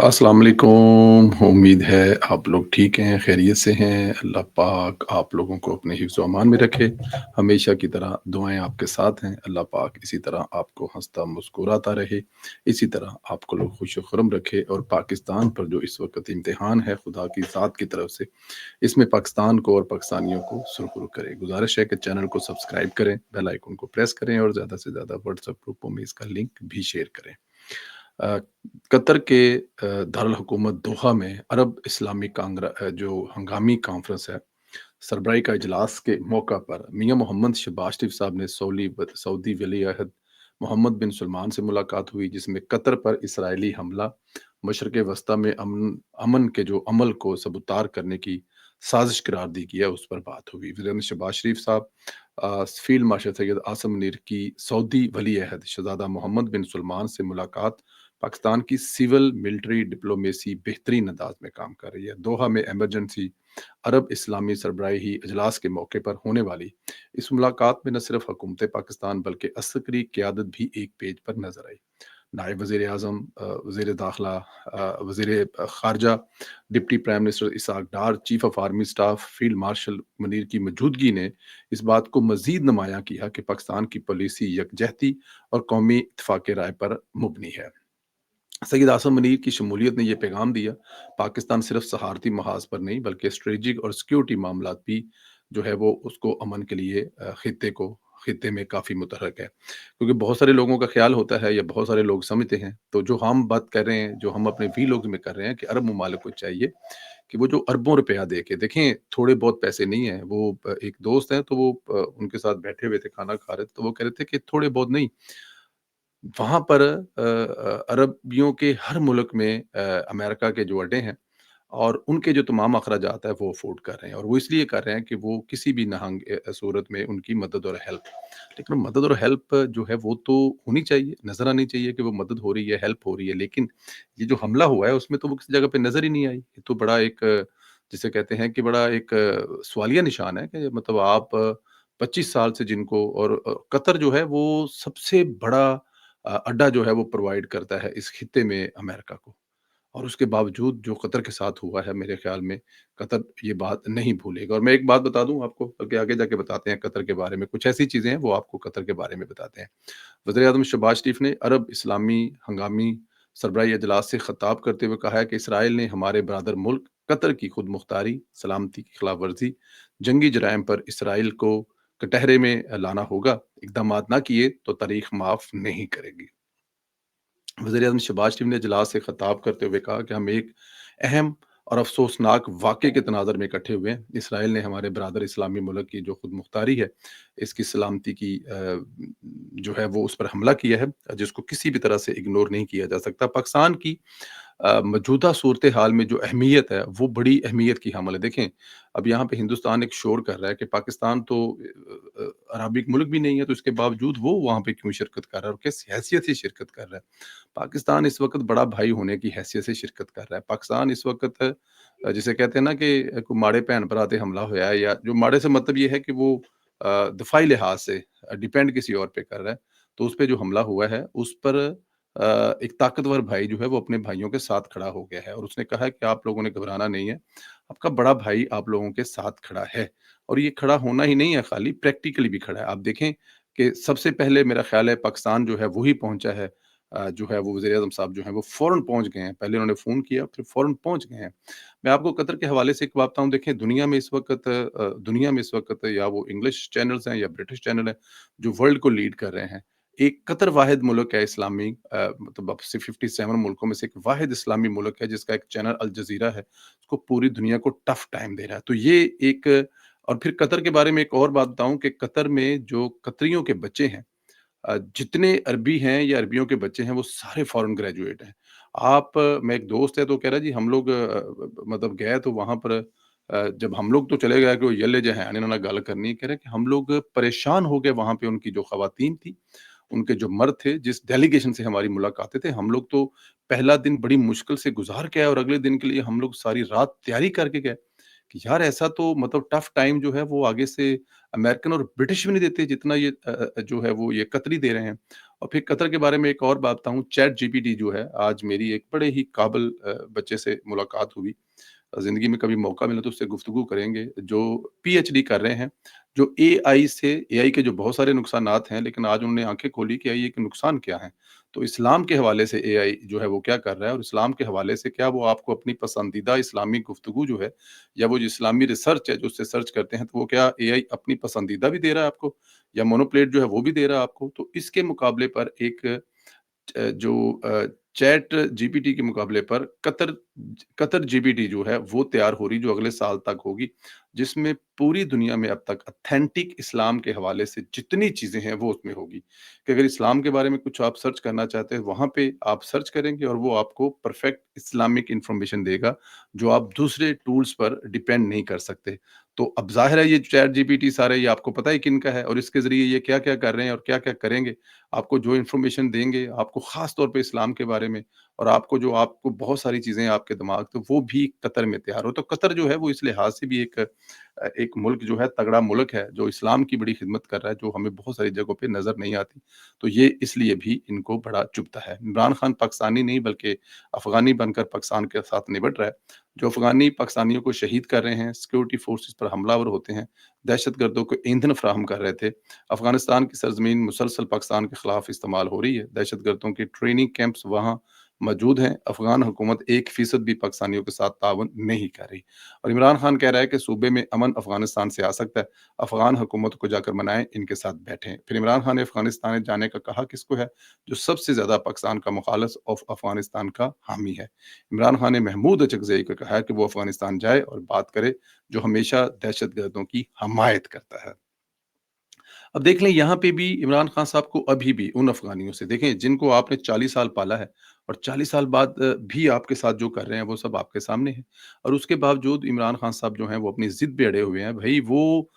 अस्सलाम वालेकुम। उम्मीद है आप लोग ठीक हैं, खैरियत से हैं। अल्लाह पाक आप लोगों को अपने हिफ्ज़ व अमान में रखे। हमेशा की तरह दुआएँ आपके साथ हैं। अल्लाह पाक इसी तरह आपको हँसता मुस्कुराता रहे, इसी तरह आपको लोग खुश व खुर्म रखे। और पाकिस्तान पर जो इस वक़्त इम्तिहान है खुदा की ज़ात की तरफ से, इसमें पाकिस्तान को और पाकिस्तानियों को सुरखरू करे। गुज़ारिश है कि चैनल को सब्सक्राइब करें, बेल आइकन को प्रेस करें और ज़्यादा से ज़्यादा व्हाट्सएप ग्रुपों में इसका लिंक भी शेयर करें। अ, कतर के दारुल हुकूमत दोहा में अरब इस्लामी जो हंगामी कॉन्फ्रेंस है, सरबराही का इजलास के मौका पर मियां मोहम्मद शहबाज शरीफ साहब ने सऊदी वली अहद मोहम्मद बिन सलमान से मुलाकात हुई, जिसमें कतर पर इसराइली हमला मशरक़ वस्ता में अमन अमन के जो अमल को सबूतार करने की साजिश करार दी गई है, उस पर बात हुई। वज़ीर शहबाज शरीफ साहब फील्ड मार्शल सैयद आसम मुनीर की सऊदी वली अहद शहजादा मोहम्मद बिन सलमान से मुलाकात पाकिस्तान की सिविल मिलिट्री डिप्लोमेसी बेहतरीन अंदाज में काम कर रही है। दोहा में इमरजेंसी अरब इस्लामी सरबराही इजलास के मौके पर होने वाली इस मुलाकात में न सिर्फ हुकूमत पाकिस्तान बल्कि अस्करी क़यादत भी एक पेज पर नजर आई। नायब वज़ीर आज़म, वज़ीर दाखिला, वज़ीर ख़ारजा, deputy prime minister Ishaq Dar, chief of army staff field marshal Munir की मौजूदगी ने इस बात को मज़ीद नुमायाँ किया कि पाकिस्तान की पॉलिसी यकजहती और कौमी इत्तेफ़ाक़ राय पर मुबनी है। सैयद आसम मुनीर की शमूलियत ने यह पैगाम दिया, पाकिस्तान सिर्फ सहारती महाज पर नहीं बल्कि स्ट्रेटजिक और सिक्योरिटी मामलात भी जो है वो उसको अमन के लिए खित्ते में काफ़ी मुतहरक है। क्योंकि बहुत सारे लोगों का ख्याल होता है या बहुत सारे लोग समझते हैं, तो जो हम बात कर रहे हैं, जो हम अपने वीलॉग्स में कर रहे हैं कि अरब ममालिक को चाहिए कि वो जो अरबों रुपया दे के देखें, थोड़े बहुत पैसे नहीं हैं। वो एक दोस्त हैं, तो वो उनके साथ बैठे हुए थे, खाना खा रहे थे, तो वो कह रहे थे कि थोड़े बहुत नहीं, वहाँ पर अरबियों के हर मुल्क में अमेरिका के जो अड्डे हैं और उनके जो तमाम अखराजात है वो अफ़ोर्ड कर रहे हैं, और वो इसलिए कर रहे हैं कि वो किसी भी नहंग सूरत में उनकी मदद और हेल्प, लेकिन मदद और हेल्प जो है वो तो होनी चाहिए, नज़र आनी चाहिए कि वो मदद हो रही है, हेल्प हो रही है। लेकिन ये जो हमला हुआ है उसमें तो वो किसी जगह पे नज़र ही नहीं आई। ये तो बड़ा एक जिसे कहते हैं कि बड़ा एक सवालिया निशान है कि मतलब आप 25 साल से जिनको, और कतर जो है वो सबसे बड़ा अड्डा जो है वो प्रोवाइड करता है इस खित्ते में अमेरिका को। और उसके बावजूद जो कतर के साथ हुआ है, मेरे ख्याल में कतर ये बात नहीं भूलेगा। और मैं एक बात बता दूँ आपको, बल्कि आगे जाके बताते हैं कतर के बारे में, कुछ ऐसी चीज़ें हैं वो आपको कतर के बारे में बताते हैं। वज़ीर-ए-आज़म शहबाज शरीफ ने अरब इस्लामी हंगामी सरबराही इजलास से खिताब करते हुए कहा है कि इसराइल ने हमारे ब्रादर मुल्क कतर की खुद मुख्तारी, सलामती की खिलाफ वर्जी, जंगी जराइम पर इसराइल को कटहरे में लाना होगा। इकदामात ना किए तो तारीख माफ़ नहीं करेगी। वज़ीर-ए-आज़म शहबाज शरीफ ने इजलास से खिताब करते हुए कहा कि हम एक अहम और अफ़सोसनाक वाक़ये के तनाज़ुर में इकट्ठे हुए हैं। इसराइल ने हमारे ब्रादर इस्लामी मुल्क की जो खुद मुख्तारी है, इसकी सलामती की जो है वो उस पर हमला किया है, जिसको किसी भी तरह से इग्नोर नहीं किया जा सकता। पाकिस्तान की मौजूदा सूरत-ए-हाल में जो अहमियत है, वो बड़ी अहमियत की हामिल है। देखें, अब यहाँ पे हिंदुस्तान एक शोर कर रहा है कि पाकिस्तान तो अराबिक मुल्क भी नहीं है, तो इसके बावजूद वो वहाँ पे क्यों शिरकत कर रहा है और किस हैसियत से शिरकत कर रहा है। पाकिस्तान इस वक़्त बड़ा भाई होने की हैसियत से शिरकत कर रहा है। पाकिस्तान इस वक़्त जिसे कहते हैं ना कि कोई माड़े भैन भरा ते हमला होया है, या जो माड़े से मतलब ये है कि वो दफ़ाई लिहाज़ से डिपेंड किसी और पे कर रहा है। तो उस पे जो हमला हुआ है, उस पर एक ताकतवर भाई जो है वो अपने भाइयों के साथ खड़ा हो गया है, और उसने कहा है कि आप लोगों ने घबराना नहीं है, आपका बड़ा भाई आप लोगों के साथ खड़ा है। और ये खड़ा होना ही नहीं है खाली, प्रैक्टिकली भी खड़ा है। आप देखें कि सबसे पहले मेरा ख़्याल है पाकिस्तान जो है वो ही पहुँचा है, जो है वो वज़ीर-ए-आज़म साहब जो हैं वो फ़ौरन पहुँच गए हैं। पहले उन्होंने फ़ोन किया, फिर फ़ौरन पहुँच गए हैं। मैं आपको कतर के हवाले से एक बात बताऊँ, देखें दुनिया में इस वक़्त या वो इंग्लिश चैनल्स हैं या ब्रिटिश चैनल हैं, जो वर्ल्ड को लीड कर रहे हैं। एक कतर वाहिद मुल्क है इस्लामी, मतलब अब से 57 मुल्कों में से एक वाहिद इस्लामी मुल्क है जिसका एक चैनल अल जज़ीरा है, उसको पूरी दुनिया को टफ टाइम दे रहा है। तो ये एक, और फिर कतर के बारे में एक और बात बताऊँ कि कतर में जो कतरियों के बच्चे हैं, जितने अरबी हैं या अरबियों के बच्चे हैं वो सारे फॉरेन ग्रेजुएट हैं। मैं एक दोस्त है तो कह रहा जी हम लोग मतलब गए तो वहाँ पर जब हम लोग तो चले गए कि वो यले जो हैं इन्होंने गल करनी है, कह रहे कि हम लोग परेशान हो गए वहाँ पे, उनकी जो ख़वातीन थी, उनके जो मर्द थे, जिस डेलीगेशन से हमारी मुलाकातें थे, हम लोग तो पहला दिन बड़ी मुश्किल से गुज़ार के आए और अगले दिन के लिए हम लोग सारी रात तैयारी करके गए। کہ یار ایسا تو مطلب टफ टाइम जो है वो आगे से अमेरिकन और ब्रिटिश भी नहीं देते जितना ये जो है वो ये कतरी दे रहे हैं। और फिर कतर के बारे में एक और बात बताऊँ, चैट जीपीटी जो है, आज मेरी एक बड़े ही काबिल बच्चे से मुलाकात हुई। ज़िंदगी में कभी मौका मिला तो उससे गुफ्तगू करेंगे, जो पीएचडी कर रहे हैं, जो एआई के जो बहुत सारे नुकसानात हैं, लेकिन आज उन्होंने आँखें खोली कि एआई के नुकसान क्या हैं। तो इस्लाम के हवाले से एआई जो है वो क्या कर रहा है, और इस्लाम के हवाले से क्या वो आपको अपनी पसंदीदा इस्लामी गुफ्तगू जो है, या वो जो इस्लामी रिसर्च है जो उससे सर्च करते हैं, तो वो क्या एआई अपनी पसंदीदा भी दे रहा है आपको, या मोनोप्लेट जो है वो भी दे रहा है आपको? तो इसके मुकाबले पर एक चैट जीपीटी के मुकाबले पर कतर जीपीटी जो है वो तैयार हो रही, जो अगले साल तक होगी, जिसमें पूरी दुनिया में अब तक ऑथेंटिक इस्लाम के हवाले से जितनी चीज़ें हैं वो उसमें होगी। कि अगर इस्लाम के बारे में कुछ आप सर्च करना चाहते हैं, वहाँ पे आप सर्च करेंगे और वो आपको परफेक्ट इस्लामिक इन्फॉर्मेशन देगा, जो आप दूसरे टूल्स पर डिपेंड नहीं कर सकते। तो अब ज़ाहिर है ये चैट जीपीटी सारे ये आपको पता है किनका है और इसके ज़रिए ये क्या-क्या कर रहे हैं और क्या-क्या करेंगे। आपको जो इन्फॉर्मेशन देंगे, आपको ख़ास तौर पे इस्लाम के बारे में, और आपको बहुत सारी चीज़ें आपके दिमाग, तो वो भी कतर में तैयार हो। तो कतर जो है वो इस लिहाज़ से भी एक मुल्क जो है, तगड़ा मुल्क है, जो इस्लाम की बड़ी खिदमत कर रहा है, जो हमें बहुत सारी जगहों पे नज़र नहीं आती। तो ये इसलिए भी इनको बड़ा चुभता है। इमरान खान पाकिस्तानी नहीं बल्कि अफ़गानी बनकर पाकिस्तान के साथ निपट रहा है। जो अफ़गानी पाकिस्तानियों को शहीद कर रहे हैं, सिक्योरिटी फ़ोर्सेस पर हमलावर होते हैं, दहशतगर्दों को ईंधन फ़राहम कर रहे थे। अफ़गानिस्तान की सरज़मीन मुसलसल पाकिस्तान के खिलाफ इस्तेमाल हो रही है। दहशतगर्दों के ट्रेनिंग कैंप्स वहाँ मौजूद हैं। अफ़गान हुकूमत 1% भी पाकिस्तानियों के साथ ताउन नहीं कर रही। और इमरान खान कह रहा है कि सूबे में अमन अफ़गानिस्तान से आ सकता है। अफ़गान हुकूमत को जाकर मनाएँ, इनके साथ बैठें। फिर इमरान खान ने अफ़गानिस्तान जाने का कहा किसको है? जो सबसे ज़्यादा पाकिस्तान का मुखालिस ऑफ अफ़गानिस्तान का हामी है। इमरान खान ने महमूद अचकज़ई को कहा है कि वो अफ़गानिस्तान जाए और बात करे, जो हमेशा दहशतगर्दों की हमायत करता है। अब देख लें यहाँ पे भी इमरान खान साहब को अभी भी उन अफ़गानियों से देखें जिनको आपने 40 साल पाला है, और 40 साल बाद भी आपके साथ जो कर रहे हैं वो सब आपके सामने है। और उसके बावजूद इमरान खान साहब जो हैं वो अपनी ज़िद पे अड़े हुए हैं। भई वो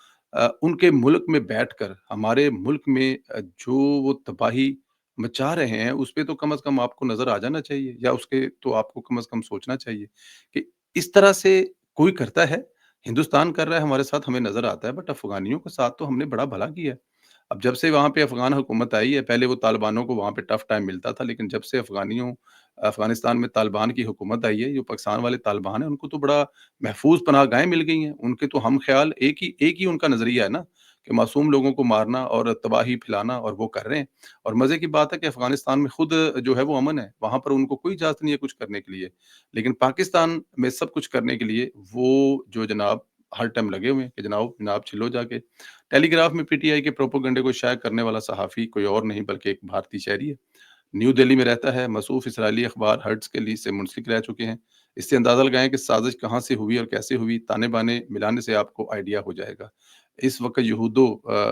उनके मुल्क में बैठकर हमारे मुल्क में जो वो तबाही मचा रहे हैं, उस पे तो कम से कम आपको नज़र आ जाना चाहिए, या उसके तो आपको कम से कम सोचना चाहिए कि इस तरह से कोई करता है। हिंदुस्तान कर रहा है हमारे साथ, हमें नज़र आता है, बट अफ़गानियों के साथ तो हमने बड़ा भला किया है। अब जब से वहाँ पे अफ़गान हुकूमत आई है, पहले वो तालिबानों को वहाँ पे टफ़ टाइम मिलता था, लेकिन जब से अफ़गानिस्तान में तालिबान की हुकूमत आई है, जो पाकिस्तान वाले तालिबान हैं, उनको तो बड़ा महफ़ूज़ पनाहगाहें मिल गई हैं। उनके तो हम ख़्याल एक ही उनका नज़रिया है ना, कि मासूम लोगों को मारना और तबाही फैलाना, और वो कर रहे हैं। और मज़े की बात है कि अफ़गानिस्तान में खुद जो है वो अमन है, वहाँ पर उनको कोई इजाज़त नहीं है कुछ करने के लिए। लेकिन पाकिस्तान में सब कुछ करने के लिए वो जो जनाब हर टाइम लगे हुए हैं कि जनाब जनाब छिलो जाके। टेलीग्राफ में पीटीआई के प्रोपेगेंडे को शाया करने वाला सहाफ़ी कोई और नहीं बल्कि एक भारतीय शहरी है। न्यू दिल्ली में रहता है, मसूफ़ इसराइली अखबार हर्ट्ज़ के लीज से मुंसलिक रह चुके हैं। इससे अंदाज़ा लगाएँ कि साज़िश कहाँ से हुई और कैसे हुई, ताने-बाने मिलाने से आपको आइडिया हो जाएगा। इस वक़्त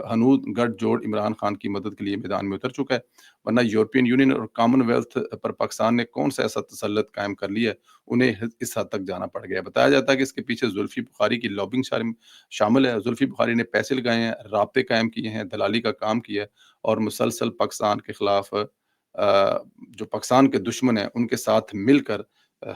हनूद गठजोड़ इमरान खान की मदद के लिए मैदान में उतर चुका है, वरना यूरोपियन यूनियन और कॉमनवेल्थ पर पाकिस्तान ने कौन-सा ऐसा तसल्लुत कायम कर लिया है, उन्हें ह इस हद तक जाना पड़ गया है। बताया जाता है कि इसके पीछे जुल्फ़ी बुख़ारी की लॉबिंग शामिल है। जुल्फ़ी बुख़ारी ने पैसे लगाए हैं, राब्ते कायम किए हैं, दलाली का काम किया है, और मुसलसल पाकिस्तान के खिलाफ जो पाकिस्तान के दुश्मन हैं, उनके साथ मिलकर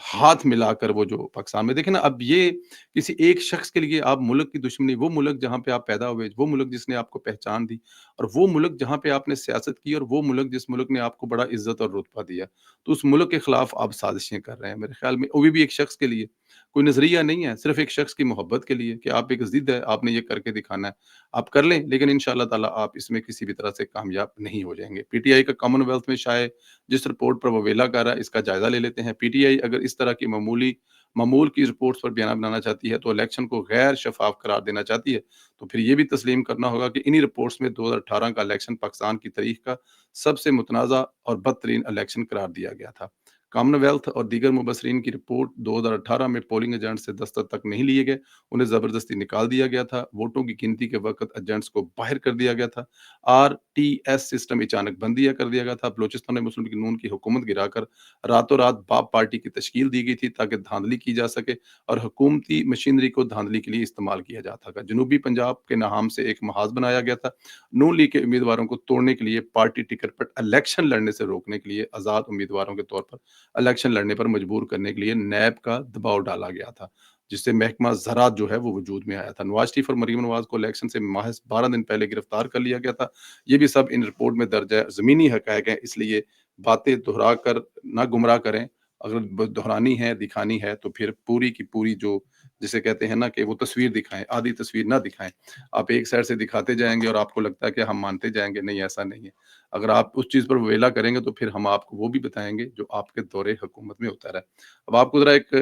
हाथ मिलाकर वो जो पाकिस्तान में देखें ना, अब ये किसी एक शख्स के लिए आप मुल्क की दुश्मनी, वो मुल्क जहाँ पे आप पैदा हुए, वो मुल्क जिसने आपको पहचान दी, और वो मुल्क जहाँ पे आपने सियासत की, और वो मुल्क जिस मुल्क ने आपको बड़ा इज़्ज़त और रुतबा दिया, तो उस मुल्क के खिलाफ आप साज़िशें कर रहे हैं मेरे ख़्याल में, वो भी एक शख्स के लिए। कोई नज़रिया नहीं है, सिर्फ़ एक शख्स की मोहब्बत के लिए कि आप एक ज़िद है, आपने ये करके दिखाना है। आप कर लें, लेकिन इंशाअल्लाह ताला आप इसमें किसी भी तरह से कामयाब नहीं हो जाएँगे। पीटीआई का कॉमनवेल्थ में शाये जिस रिपोर्ट पर वो वेला कर रहा है, इसका जायज़ा ले लेते हैं। पीटीआई अगर इस तरह की मामूल की रिपोर्ट्स पर बयान बनाना चाहती है, तो इलेक्शन को गैर शफ़ाफ़ करार देना चाहती है, तो फिर ये भी तस्लीम करना होगा कि इन्हीं रिपोर्ट्स में 2018 का इलेक्शन पाकिस्तान की तारीख़ का सबसे मुतनाज़ा और बदतरीन इलेक्शन करार दिया गया था। कॉमनवेल्थ और दीगर मुबसरीन की रिपोर्ट 2018 में पोलिंग एजेंट से दस्तखत तक नहीं लिए गए, उन्हें ज़बरदस्ती निकाल दिया गया था, वोटों की गिनती के वक़्त एजेंट्स को बाहर कर दिया गया था, आरटीएस सिस्टम अचानक बंद दिया कर दिया गया था, बलूचिस्तान में मुस्लिम लीग नून की हुकूमत गिराकर रातों रात बाप पार्टी की तश्कील दी गई थी ताकि धांधली की जा सके और हुकूमती मशीनरी को धांधली के लिए इस्तेमाल किया जाता था। जनूबी पंजाब के नाम से एक महाज बनाया गया था। नून लीग के उम्मीदवारों को तोड़ने के लिए, पार्टी टिकट पर इलेक्शन लड़ने से रोकने के लिए, आज़ाद उम्मीदवारों के तौर पर इलेक्शन लड़ने पर मजबूर करने के लिए नैब का दबाव डाला गया था। جس سے محکمہ زراعت جو ہے وہ وجود میں آیا تھا۔ نواز شریف اور مریم نواز کو الیکشن سے محض 12 دن پہلے گرفتار کر لیا گیا تھا۔ یہ بھی سب ان رپورٹ میں درج ہے، زمینی حقائق ہیں، اس لیے باتیں دہرا کر نہ گمراہ کریں۔ اگر دہرانی ہے، دکھانی ہے تو پھر پوری کی پوری جو جسے کہتے ہیں نا کہ وہ تصویر دکھائیں، آدھی تصویر نہ دکھائیں۔ آپ ایک سائڈ سے دکھاتے جائیں گے اور آپ کو لگتا ہے کہ ہم مانتے جائیں گے، نہیں ایسا نہیں ہے۔ اگر آپ اس چیز پر ویلا کریں گے تو پھر ہم آپ کو وہ بھی بتائیں گے جو آپ کے دور حکومت میں ہوتا رہا ہے۔ اب آپ کو ذرا ایک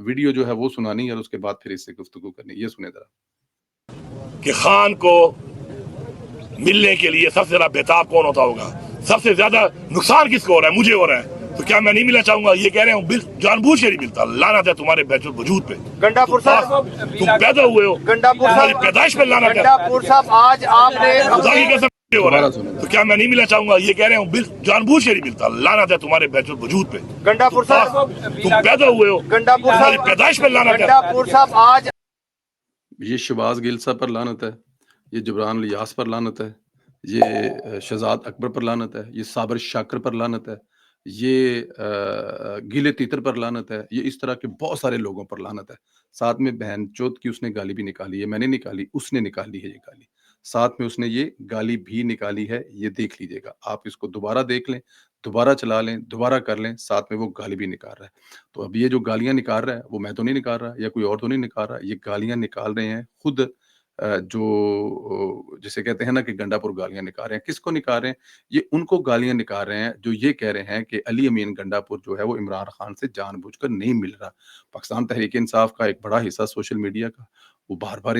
ویڈیو جو ہے وہ سنانی ہے اور اس کے بعد پھر اس سے گفتگو کرنی ہے۔ یہ سنیں ذرا۔ کہ خان کو ملنے کے لیے سب سے زیادہ بےتاب کون ہوتا ہوگا؟ سب سے زیادہ نقصان کس کو ہو رہا ہے؟ مجھے ہو رہا ہے۔ تو کیا میں نہیں ملنا چاہوں گا؟ یہ کہہ رہے ہوں جان بوجھ کے نہیں ملتا۔ لعنت ہے تمہارے بیت الوجود پہ۔ گنڈاپور صاحب، تم پیدا ہوئے ہو، گنڈاپور تمہاری صاحب، پیدائش پہ لعنت ہے۔ گنڈاپور صاحب آج آپ نے خدا کی قسم مجھے ہو رہا دوبارہ ہے۔ سنیں۔ تو کیا میں نہیں ملنا چاہوں گا؟ یہ کہہ رہے ہوں جان بوجھ کے نہیں ملتا۔ لعنت ہے تمہارے بیت الوجود پہ۔ گنڈاپور صاحب، تم پیدا ہوئے ہو، گنڈاپور تمہاری صاحب، پیدائش پہ لعنت ہے۔ گنڈاپور صاحب آج یہ شہباز گل صاحب پر لعنت ہے، یہ جبران الیاس پر لعنت ہے، یہ شہزاد اکبر پر لعنت ہے، یہ صابر شاکر پر لعنت ہے، یہ گیلے تیتر پر لعنت ہے، یہ اس طرح کے بہت سارے لوگوں پر لعنت ہے۔ ساتھ میں بہن چوت کی اس نے گالی بھی نکالی ہے، میں نے نکالی، اس نے نکالی ہے یہ گالی، ساتھ میں اس نے یہ گالی بھی نکالی ہے، یہ دیکھ لیجئے گا، آپ اس کو دوبارہ دیکھ لیں، دوبارہ چلا لیں، دوبارہ کر لیں، ساتھ میں وہ گالی بھی نکال رہا ہے۔ تو اب یہ جو گالیاں نکال رہا ہے وہ میں تو نہیں نکال رہا یا کوئی اور تو نہیں نکال رہا، یہ گالیاں نکال رہے ہیں خود جو جسے کہتے ہیں نا کہ گنڈا پور گالیاں نکال رہے ہیں۔ کس کو نکال رہے ہیں؟ یہ ان کو گالیاں نکال رہے ہیں جو یہ کہہ رہے ہیں کہ علی امین گنڈا پور جو ہے وہ عمران خان سے جان بوجھ کر نہیں مل رہا۔ پاکستان تحریک انصاف کا ایک بڑا حصہ سوشل میڈیا کا وہ بار بار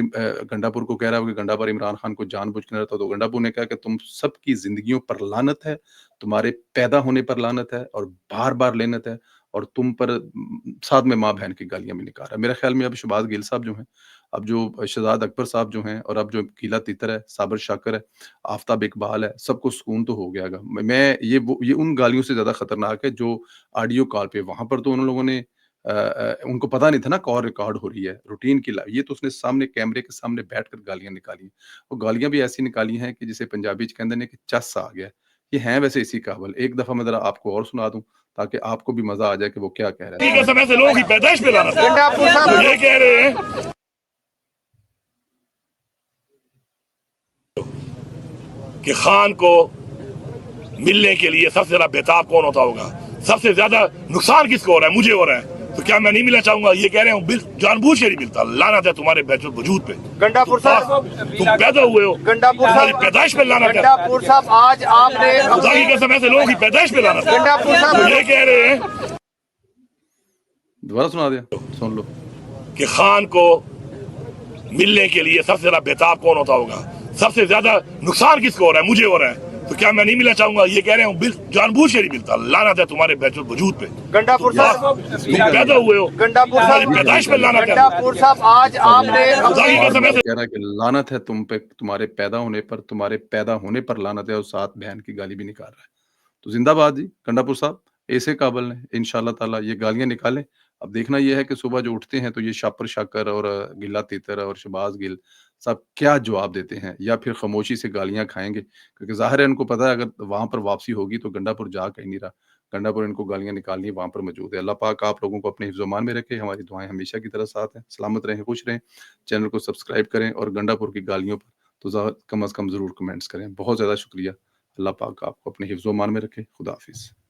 گنڈا پور کو کہہ رہا ہے کہ گنڈا پور عمران خان کو جان بوجھ کر نہیں رہتا، تو گنڈا پور نے کہا کہ تم سب کی زندگیوں پر لعنت ہے، تمہارے پیدا ہونے پر لعنت ہے اور بار بار لعنت ہے، اور تم پر ساتھ میں ماں بہن کی گالیاں بھی نکال رہا ہے۔ میرے خیال میں اب شہباز گل صاحب جو ہیں، اب جو شہزاد اکبر صاحب جو ہیں، اور اب جو گیلا تیتر ہے، صابر شاکر ہے، آفتاب اقبال ہے، سب کو سکون تو ہو گیا گا۔ میں یہ ان گالیوں سے زیادہ خطرناک ہے جو آڈیو کال پہ، وہاں پر تو ان لوگوں نے ان کو پتا نہیں تھا نا کال ریکارڈ ہو رہی ہے، روٹین کی یہ تو اس نے سامنے کیمرے کے سامنے بیٹھ کر گالیاں نکالی ہیں۔ وہ گالیاں بھی ایسی نکالی ہیں کہ جسے پنجابی چ کہندے نے کہ چس آ گیا۔ یہ ہیں ویسے اسی قابل۔ ایک دفعہ میں ذرا آپ کو اور سنا دوں تاکہ آپ کو بھی مزہ آ جائے کہ وہ کیا کہہ رہا ہے۔ ٹھیک ہے، سب ایسے لوگوں کی پیدائش پہ لعنت ہے۔ گنڈاپور تو صاحب، یہ کہہ رہے ہیں کہ خان کو ملنے کے لیے سب سے زیادہ بےتاب کون ہوتا ہوگا؟ سب سے زیادہ نقصان کس کو ہو رہا ہے؟ مجھے ہو رہا ہے۔ تو کیا میں نہیں ملنا چاہوں گا؟ یہ کہہ رہے ہوں جان بوجھ کے نہیں ملتا۔ لعنت ہے تمہارے بیت الوجود پہ۔ گنڈاپور صاحب، تم پیدا ہوئے ہو، گنڈاپور تمہاری صاحب، پیدائش پہ لعنت ہے۔ گنڈاپور صاحب آج آپ نے خدا کی قسم ایسے لوگوں کی پیدائش پہ لعنت ہے۔ گنڈاپور تو صاحب، یہ کہہ رہے ہیں دوبارہ سنا دیا، سن لو۔ کہ خان کو ملنے کے لیے سب سے زیادہ بےتاب کون ہوتا ہوگا؟ سب سے زیادہ نقصان کس کو ہو رہا ہے؟ مجھے ہو رہا ہے۔ تو کیا میں نہیں ملنا چاہوں گا؟ یہ کہہ رہے ہوں جان بوجھ کے نہیں ملتا۔ لعنت ہے تمہارے بیت الوجود پہ۔ گنڈاپور صاحب، تم پیدا ہوئے ہو، گنڈاپور تمہاری صاحب، پیدائش پہ لعنت ہے۔ گنڈاپور صاحب آج آپ نے خدا کی قسم ایسے کہہ رہا ہے کہ لعنت ہے تم پہ، تمہارے پیدا ہونے پر، تمہارے پیدا ہونے پر لعنت ہے، اور ساتھ بہن کی گالی بھی نکال رہا ہے۔ تو زندہ باد جی گنڈا پور صاحب، ایسے قابل ہیں انشاءاللہ تعالیٰ یہ گالیاں نکالیں۔ اب دیکھنا یہ ہے کہ صبح جو اٹھتے ہیں تو یہ شاپر شاکر اور گلا تیتر اور شہباز گل سب کیا جواب دیتے ہیں، یا پھر خاموشی سے گالیاں کھائیں گے، کیونکہ ظاہر ہے ان کو پتہ ہے اگر وہاں پر واپسی ہوگی تو گنڈا پور جا کہیں نہیں رہا، گنڈا پور ان کو گالیاں نکالنی ہے، وہاں پر موجود ہے۔ اللہ پاک آپ لوگوں کو اپنے حفظ و امان میں رکھے، ہماری دعائیں ہمیشہ کی طرح ساتھ ہیں، سلامت رہیں، خوش رہیں، چینل کو سبسکرائب کریں، اور گنڈا پور کی گالیوں پر تو کم از کم ضرور کمنٹس کریں۔ بہت زیادہ شکریہ۔ اللہ پاک آپ کو اپنے حفظ و امان میں رکھے۔ خدا حافظ۔